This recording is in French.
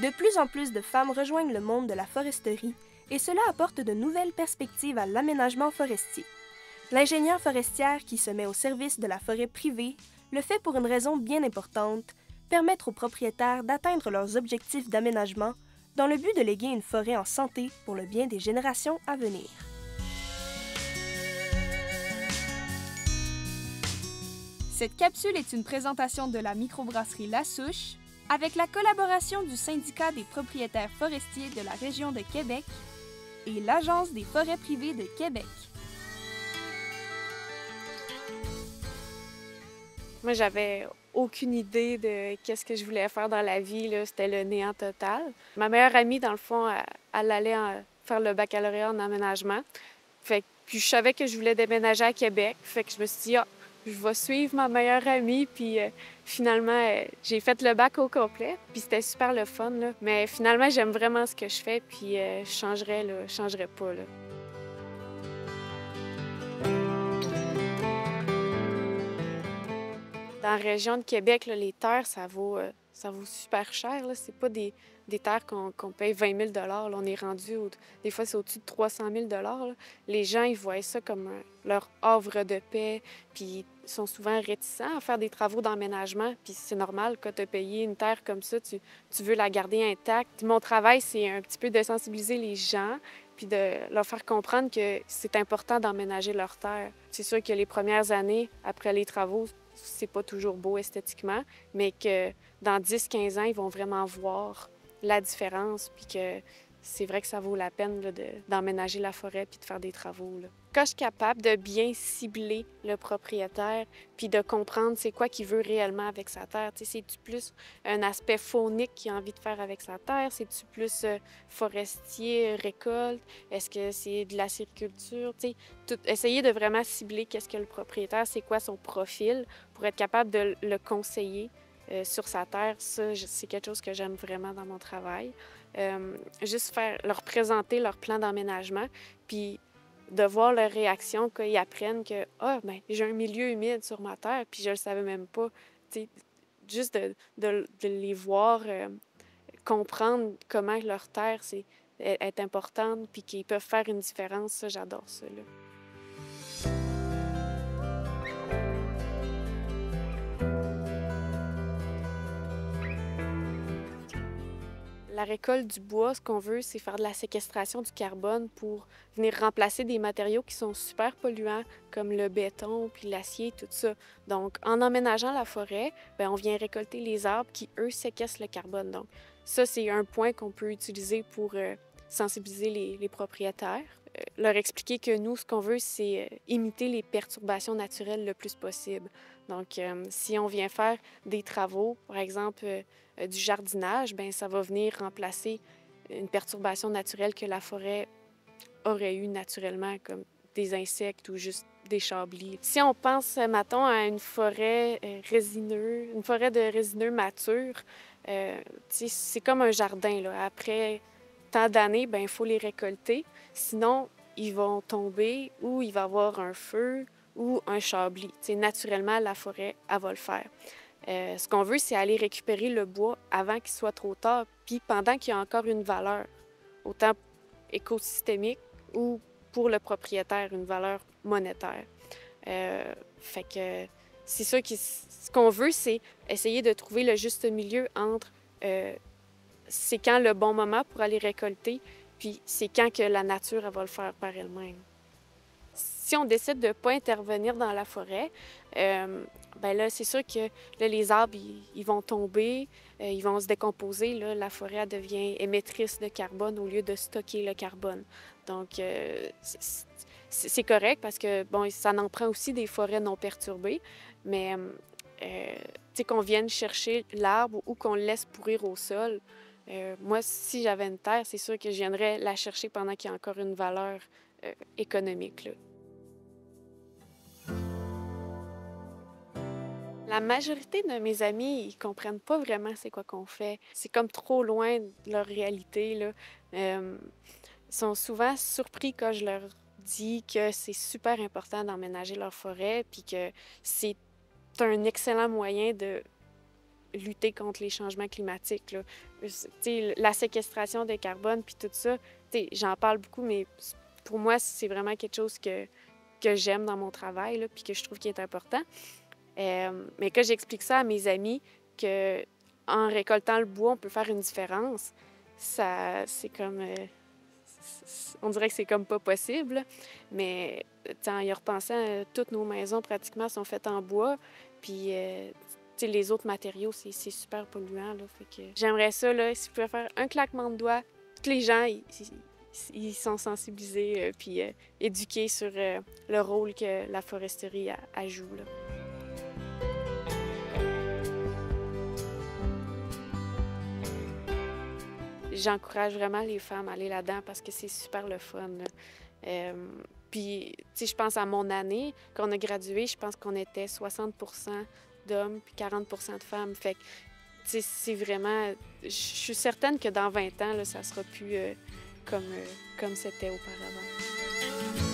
De plus en plus de femmes rejoignent le monde de la foresterie et cela apporte de nouvelles perspectives à l'aménagement forestier. L'ingénieure forestière qui se met au service de la forêt privée le fait pour une raison bien importante, permettre aux propriétaires d'atteindre leurs objectifs d'aménagement dans le but de léguer une forêt en santé pour le bien des générations à venir. Cette capsule est une présentation de la microbrasserie La Souche avec la collaboration du syndicat des propriétaires forestiers de la région de Québec et l'Agence des forêts privées de Québec. Moi, j'avais aucune idée de qu'est-ce que je voulais faire dans la vie, là. C'était le néant total. Ma meilleure amie, dans le fond, elle allait faire le baccalauréat en aménagement. Puis je savais que je voulais déménager à Québec. Fait que je me suis dit, je vais suivre ma meilleure amie. Puis finalement, j'ai fait le bac au complet. Puis c'était super le fun, là. Mais finalement, j'aime vraiment ce que je fais. Puis je changerais pas, là. Dans la région de Québec, là, les terres, ça vaut super cher. C'est pas des terres qu'on paye 20 000 là. On est rendu, des fois, c'est au-dessus de 300 000 là. Les gens, ils voient ça comme leur havre de paix, puis ils sont souvent réticents à faire des travaux d'emménagement. Puis c'est normal, quand tu as payé une terre comme ça, tu veux la garder intacte. Mon travail, c'est un petit peu de sensibiliser les gens, puis de leur faire comprendre que c'est important d'emménager leur terre. C'est sûr que les premières années, après les travaux, c'est pas toujours beau esthétiquement, mais que dans 10-15 ans, ils vont vraiment voir la différence, puis que c'est vrai que ça vaut la peine là, d'emménager la forêt puis de faire des travaux, là. Quand je suis capable de bien cibler le propriétaire puis de comprendre c'est quoi qu'il veut réellement avec sa terre, c'est-tu plus un aspect faunique qu'il a envie de faire avec sa terre? C'est-tu plus forestier, récolte? Est-ce que c'est de la sériculture? Essayer de vraiment cibler qu'est-ce que le propriétaire, c'est quoi son profil pour être capable de le conseiller sur sa terre. Ça, c'est quelque chose que j'aime vraiment dans mon travail. Juste leur présenter leur plan d'emménagement, puis de voir leur réaction quand ils apprennent que j'ai un milieu humide sur ma terre, puis je le savais même pas. T'sais, juste de les voir comprendre comment leur terre est importante, puis qu'ils peuvent faire une différence, ça, j'adore ça, là. La récolte du bois, ce qu'on veut, c'est faire de la séquestration du carbone pour venir remplacer des matériaux qui sont super polluants, comme le béton puis l'acier, tout ça. Donc, en emménageant la forêt, on vient récolter les arbres qui, eux, séquestrent le carbone. Donc, ça, c'est un point qu'on peut utiliser pour sensibiliser les propriétaires. Leur expliquer que nous, ce qu'on veut, c'est imiter les perturbations naturelles le plus possible. Donc, si on vient faire des travaux, par exemple du jardinage, ça va venir remplacer une perturbation naturelle que la forêt aurait eue naturellement, comme des insectes ou juste des chablis. Si on pense, mettons, à une forêt résineuse, une forêt de résineux mature, c'est comme un jardin, là. Après tant d'années, il faut les récolter. Sinon, ils vont tomber ou il va y avoir un feu ou un chablis. Naturellement, la forêt, elle va le faire. Ce qu'on veut, c'est aller récupérer le bois avant qu'il soit trop tard, puis pendant qu'il y a encore une valeur, autant écosystémique ou pour le propriétaire, une valeur monétaire. Fait que c'est sûr que ce qu'on veut, c'est essayer de trouver le juste milieu entre c'est quand le bon moment pour aller récolter, puis c'est quand que la nature elle va le faire par elle-même. Si on décide de ne pas intervenir dans la forêt, là, c'est sûr que là, les arbres, ils vont tomber, ils vont se décomposer. Là, la forêt elle devient émettrice de carbone au lieu de stocker le carbone. Donc, c'est correct parce que, ça en prend aussi des forêts non perturbées, mais qu'on vienne chercher l'arbre ou qu'on le laisse pourrir au sol. Moi, si j'avais une terre, c'est sûr que je viendrais la chercher pendant qu'il y a encore une valeur économique, là. La majorité de mes amis, ils comprennent pas vraiment c'est quoi qu'on fait. C'est comme trop loin de leur réalité, là. Ils sont souvent surpris quand je leur dis que c'est super important d'emménager leur forêt puis que c'est un excellent moyen de lutter contre les changements climatiques, là. La séquestration de carbone puis tout ça, j'en parle beaucoup, mais pour moi, c'est vraiment quelque chose que j'aime dans mon travail, là, puis que je trouve qui est important. Mais quand j'explique ça à mes amis, qu'en récoltant le bois, on peut faire une différence, c'est comme... on dirait que c'est comme pas possible, mais en y repensant, toutes nos maisons pratiquement sont faites en bois, puis les autres matériaux, c'est super polluant, là, fait que j'aimerais ça, là, si je pouvais faire un claquement de doigts, tous les gens, ils sont sensibilisés, puis éduqués sur le rôle que la foresterie joue, là. J'encourage vraiment les femmes à aller là-dedans parce que c'est super le fun, là. Puis, je pense à mon année, quand on a gradué, je pense qu'on était 60 d'hommes puis 40 de femmes. Fait que, c'est vraiment... Je suis certaine que dans 20 ans, là, ça sera plus comme c'était auparavant.